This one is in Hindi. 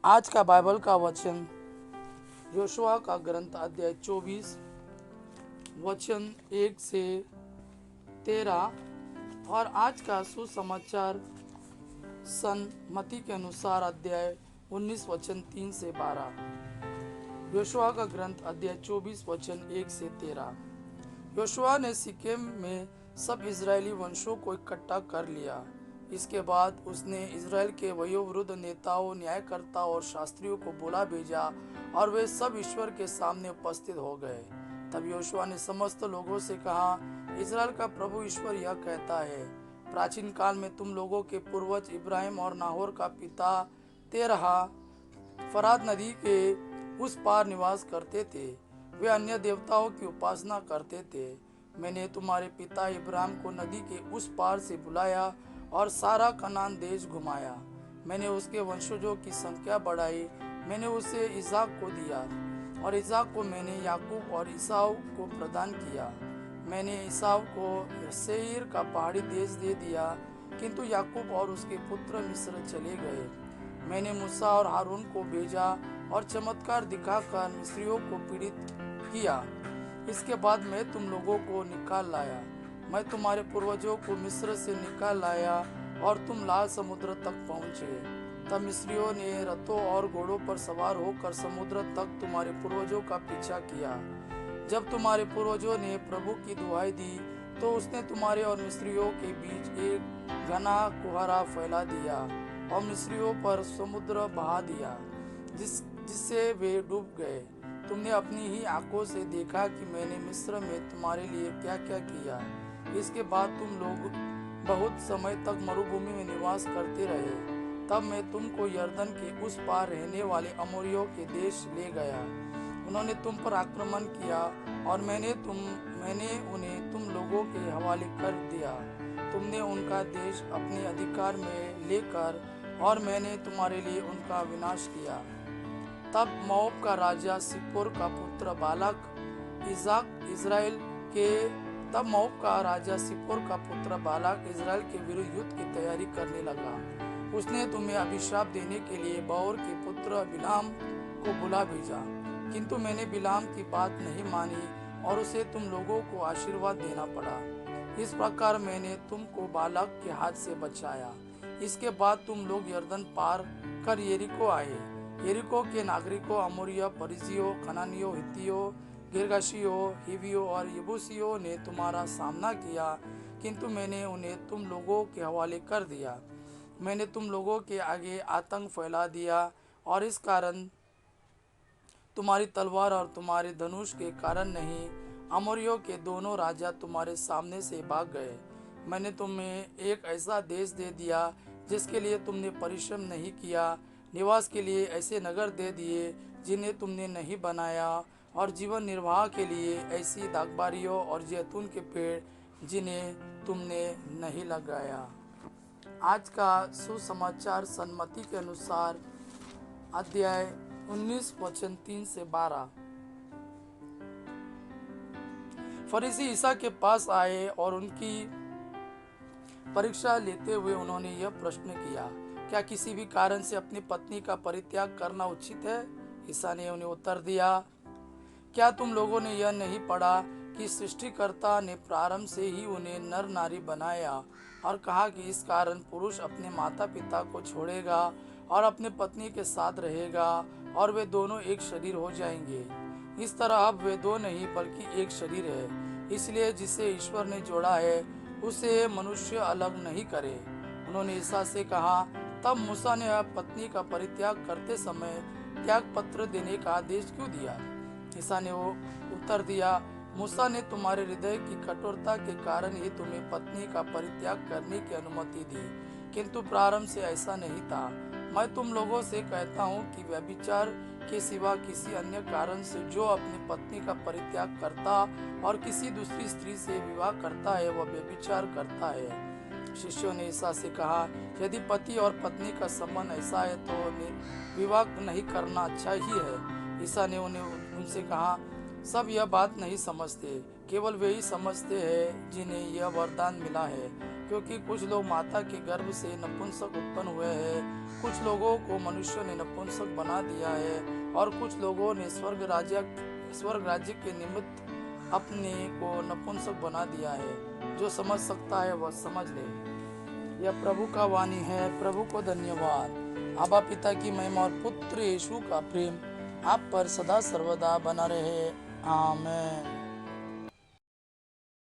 आज का बाइबल का वचन योशुआ का ग्रंथ अध्याय 24 वचन 1 से 13 और आज का सुसमाचार सन्मति के अनुसार अध्याय 19 वचन 3 से 12। योशुआ का ग्रंथ अध्याय 24 वचन 1 से 13। योशुआ ने सिकेम में सब इजरायली वंशों को इकट्ठा कर लिया। इसके बाद उसने इजराइल के वयोवृद्ध नेताओं, न्यायकर्ताओं और शास्त्रियों को बुला भेजा और वे सब ईश्वर के सामने उपस्थित हो गए। तब योशुआ ने समस्त लोगों से कहा, इजराइल का प्रभु ईश्वर यह कहता है, प्राचीन काल में तुम लोगों के पूर्वज इब्राहिम और नाहोर का पिता तेरह फरात नदी के उस पार निवास करते थे। वे अन्य देवताओं की उपासना करते थे। मैंने तुम्हारे पिता इब्राहिम को नदी के उस पार से बुलाया और सारा कनान देश घुमाया। मैंने उसके वंशजों की संख्या बढ़ाई। मैंने उसे इसाक को दिया और इसाक को मैंने याकूब और ईसाऊ को प्रदान किया। मैंने ईसाऊ को सेईर का पहाड़ी देश दे दिया, किंतु याकूब और उसके पुत्र मिस्र चले गए। मैंने मूसा और हारून को भेजा और चमत्कार दिखाकर मिस्रियों को पीड़ित किया। इसके बाद मैं तुम लोगों को निकाल लाया। मैं तुम्हारे पूर्वजों को मिस्र से निकाल लाया और तुम लाल समुद्र तक पहुँचे। तब मिस्रियों ने रथों और घोड़ों पर सवार होकर समुद्र तक तुम्हारे पूर्वजों का पीछा किया। जब तुम्हारे पूर्वजों ने प्रभु की दुहाई दी तो उसने तुम्हारे और मिस्रियों के बीच एक घना कुहरा फैला दिया और मिस्रियों पर समुद्र बहा दिया, जिससे वे डूब गए। तुमने अपनी ही आंखों से देखा कि मैंने मिस्र में तुम्हारे लिए क्या क्या किया। इसके बाद तुम लोग बहुत समय तक मरुभूमि में निवास करते रहे। तब मैं तुमको यर्दन के उस पार रहने वाले अमोरियों के देश ले गया। उन्होंने तुम पर आक्रमण किया और मैंने उन्हें तुम लोगों के हवाले कर दिया। तुमने उनका देश अपने अधिकार में लेकर और मैंने तुम्हारे लिए उनका विनाश किया। तब मोआब का राजा सिप्पोर का पुत्र बालाक इजराइल के विरुद्ध युद्ध की तैयारी करने लगा। उसने तुम्हें अभिशाप देने के लिए बओर के पुत्र बिलाम को बुला भेजा, किंतु मैंने बिलाम की बात नहीं मानी और उसे तुम लोगों को आशीर्वाद देना पड़ा। इस प्रकार मैंने तुमको बालाक के हाथ से बचाया। इसके बाद तुम लोग यर्दन पार कर यरीको आए। यरीको के नागरिकों, अमोरियों, परिज्जियों, कनानियों, हित्तियों, गिर्गाशियों, हिवियों और यबूसियों ने तुम्हारा सामना किया, किंतु मैंने उन्हें तुम लोगों के हवाले कर दिया। मैंने तुम लोगों के आगे आतंक फैला दिया और इस कारण तुम्हारी तलवार और तुम्हारे धनुष के कारण नहीं, अमोरियों के दोनों राजा तुम्हारे सामने से भाग गए। मैंने तुम्हें एक ऐसा देश दे दिया जिसके लिए तुमने परिश्रम नहीं किया, निवास के लिए ऐसे नगर दे दिए जिन्हें तुमने नहीं बनाया, और जीवन निर्वाह के लिए ऐसी दाखबारियों और जैतून के पेड़ जिन्हें तुमने नहीं लगाया। आज का सुसमाचार सन्मति के अनुसार अध्याय 19 वचन 3 से 12। फरीसी ईसा के पास आए और उनकी परीक्षा लेते हुए उन्होंने यह प्रश्न किया, क्या किसी भी कारण से अपनी पत्नी का परित्याग करना उचित है? ईसा ने उन्हें उत्तर दिया, क्या तुम लोगों ने यह नहीं पढ़ा कि सृष्टिकर्ता ने प्रारंभ से ही उन्हें नर नारी बनाया और कहा कि इस कारण पुरुष अपने माता पिता को छोड़ेगा और अपने पत्नी के साथ रहेगा और वे दोनों एक शरीर हो जाएंगे। इस तरह अब वे दो नहीं बल्कि एक शरीर है। इसलिए जिसे ईश्वर ने जोड़ा है उसे मनुष्य अलग नहीं करे। उन्होंने ईसा से कहा, तब मूसा ने पत्नी का परित्याग करते समय त्याग पत्र देने का आदेश क्यों दिया? ईसा ने वो उत्तर दिया, मूसा ने तुम्हारे हृदय की कठोरता के कारण ही तुम्हें पत्नी का परित्याग करने की अनुमति दी, किंतु प्रारंभ से ऐसा नहीं था। मैं तुम लोगों से कहता हूँ कि व्यभिचार के सिवा किसी अन्य कारण से जो अपनी पत्नी का परित्याग करता और किसी दूसरी स्त्री से विवाह करता है वह व्यभिचार करता है। शिष्यों ने ईसा से कहा, यदि पति और पत्नी का संबंध ऐसा है तो विवाह नहीं करना अच्छा ही है। ईसा ने उनसे कहा, सब यह बात नहीं समझते, केवल वे ही समझते हैं जिन्हें यह वरदान मिला है। क्योंकि कुछ लोग माता के गर्भ से नपुंसक उत्पन्न हुए हैं, कुछ लोगों को मनुष्य ने नपुंसक बना दिया है, और कुछ लोगों ने स्वर्ग राज्य के निमित्त अपने को नपुंसक बना दिया है। जो समझ सकता है वह समझ ले। यह प्रभु का वाणी है। प्रभु को धन्यवाद। आबा पिता की महिमा और पुत्र यीशु का प्रेम आप पर सदा सर्वदा बना रहे। आमीन।